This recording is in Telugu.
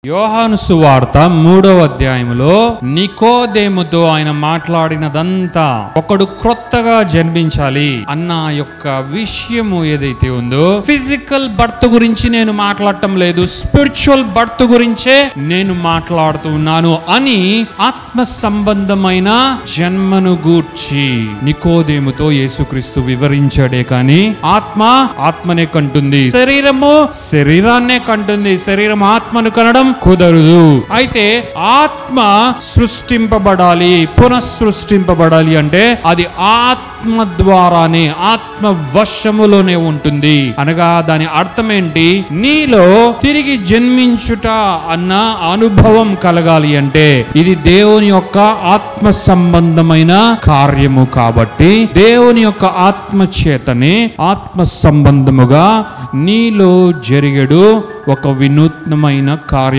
యోహాను సువార్త 3వ అధ్యాయములో నికోదేముతో ఆయన మాట్లాడినదంతా ఒకడు క్రొత్తగా జన్మించాలి అన్న యొక్క విషయము ఏదైతే ఉందో, ఫిజికల్ బర్త్ గురించి నేను మాట్లాడటం లేదు, స్పిరిచువల్ బర్త్ గురించే నేను మాట్లాడుతూ ఉన్నాను అని ఆత్మ సంబంధమైన జన్మను గూర్చి నికోదేముతో యేసుక్రీస్తు వివరించాడే కానీ ఆత్మనే కంటుంది, శరీరము శరీరాన్నే కంటుంది, శరీరం ఆత్మను కనడం కుదరదు. అయితే ఆత్మ సృష్టింపబడాలి, పునఃసృష్టింపబడాలి అంటే అది ఆత్మ ద్వారానే, ఆత్మ వశములోనే ఉంటుంది. అనగా దాని అర్థం ఏంటి? నీలో తిరిగి జన్మించుట అన్న అనుభవం కలగాలి అంటే ఇది దేవుని యొక్క ఆత్మ సంబంధమైన కార్యము కాబట్టి దేవుని యొక్క ఆత్మ చేతనే ఆత్మ సంబంధముగా నీలో జరిగేడు ఒక వినూత్నమైన కార్యం.